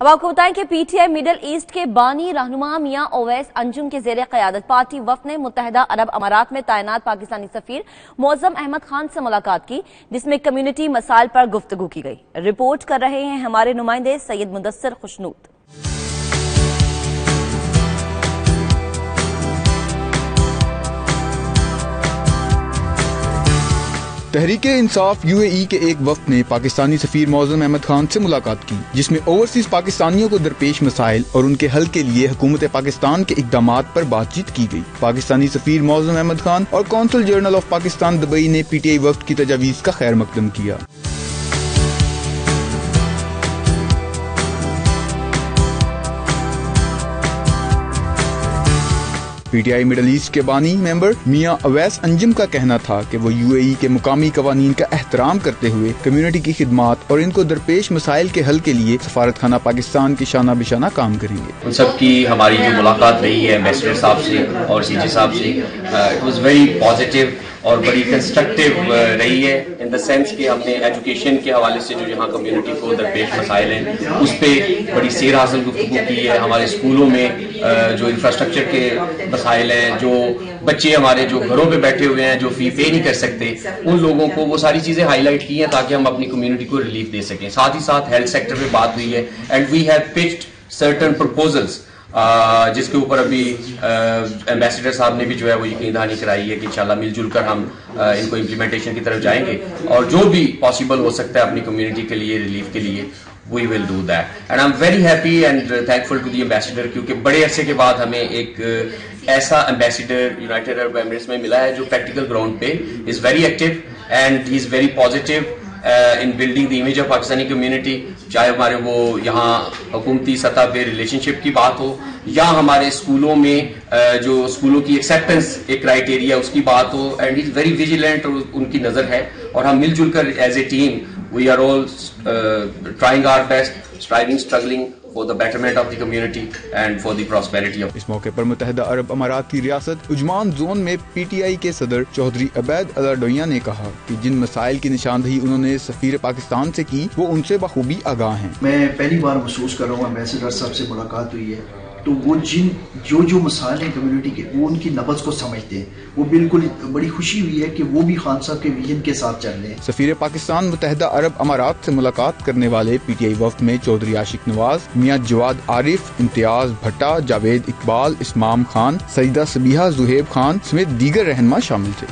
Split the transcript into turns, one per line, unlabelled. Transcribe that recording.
अब आपको बताएं कि पीटीआई मिडल ईस्ट के बानी रहनुमा मियां ओवैस अंजुम के जेर क़यादत पार्टी वफ़द ने मुत्तहिदा अरब अमारात में तैनात पाकिस्तानी सफीर मौज़म अहमद खान से मुलाकात की, जिसमें कम्युनिटी मसाइल पर गुफ्तगू की गई। रिपोर्ट कर रहे हैं हमारे नुमाइंदे सैयद मुदस्सिर खुशनूद।
तहरीक इंसाफ यूएई के एक वफ्द ने पाकिस्तानी सफीर मौज़म अहमद खान से मुलाकात की, जिसमें ओवरसीज पाकिस्तानियों को दरपेश मसाइल और उनके हल के लिए हुकूमत पाकिस्तान के इक़दामात पर बातचीत की गई। पाकिस्तानी सफीर मौज़म अहमद खान और consul general of Pakistan Dubai ने पीटीआई वफ्द की तजावीज़ का खैर मकदम किया। पीटीआई मिडल ईस्ट के बानी मेंबर मियां ओवैस अंजुम का कहना था कि वो यूएई के मुकामी कवानीन का एहतराम करते हुए कम्युनिटी की खिदमात और इनको दरपेश मसाइल के हल के लिए सफारत खाना पाकिस्तान की शाना बिशाना काम करेंगे।
उन सब की हमारी जो मुलाकात रही है एम्बेसडर साहब से और सीजी साहब से, इट वाज वेरी पॉजिटिव और बड़ी कंस्ट्रक्टिव रही है, इन द सेंस कि हमने एजुकेशन के हवाले से जो यहाँ कम्युनिटी को दरपेश मसाइल हैं उस पर बड़ी सैर हासिल गुफ्तगू की है। हमारे स्कूलों में जो इंफ्रास्ट्रक्चर के मसाइल हैं, जो बच्चे हमारे जो घरों पे बैठे हुए हैं, जो फी पे नहीं कर सकते, उन लोगों को वो सारी चीज़ें हाईलाइट की हैं ताकि हम अपनी कम्युनिटी को रिलीफ दे सकें। साथ ही साथ हेल्थ सेक्टर पे बात हुई है and we have pitched certain proposals, जिसके ऊपर अभी एम्बेसडर साहब ने भी जो है वो यकीन दहानी कराई है कि इंशाल्लाह मिलजुल कर हम इनको इम्प्लीमेंटेशन की तरफ जाएंगे और जो भी पॉसिबल हो सकता है अपनी कम्युनिटी के लिए, रिलीफ के लिए, we will do that. And I am very happy and thankful to the ambassador, क्योंकि बड़े अरसे के बाद हमें एक ऐसा एम्बेसडर यूनाइटेड अरब एमिरेट्स में मिला है जो प्रैक्टिकल ग्राउंड पे is very active and he is very positive in building the image of Pakistani community. चाहे हमारे वो यहाँ हुकूमती सतह पे रिलेशनशिप की बात हो या हमारे स्कूलों में जो स्कूलों की एक्सेप्टेंस एक क्राइटेरिया उसकी बात हो, एंड इज वेरी विजिलेंट, उनकी नज़र है और हम मिलजुल कर as a team we are all trying our best, striving, struggling for the betterment of the community and for the prosperity of।
इस मौके पर मुत्तहिदा अरब अमारात की रियासत उजमान जोन में पीटीआई के सदर चौधरी अबैद अला डोइया ने कहा कि जिन मसाइल की निशानदही उन्होंने सफीर पाकिस्तान से की वो उनसे बखूबी आगाह हैं।
मैं पहली बार महसूस कर रहा हूँ, एम्बेसडर साहब से मुलाकात हुई है तो वो जो मसाइल हैं कम्युनिटी के, वो उनकी नब्ज़ को समझते हैं। वो बिल्कुल बड़ी खुशी हुई है कि वो भी खान साहब के विजन के साथ चल रहे हैं।
सफीर पाकिस्तान मुत्तहिदा अरब अमारात से मुलाकात करने वाले पीटीआई वफ्द में चौधरी आशिक नवाज, मियां जवाद आरिफ, इम्तियाज भट्टा, जावेद इकबाल, इस्माम खान, सईदा सबीहा, जुहेब खान समेत दीगर रहनुमा शामिल थे।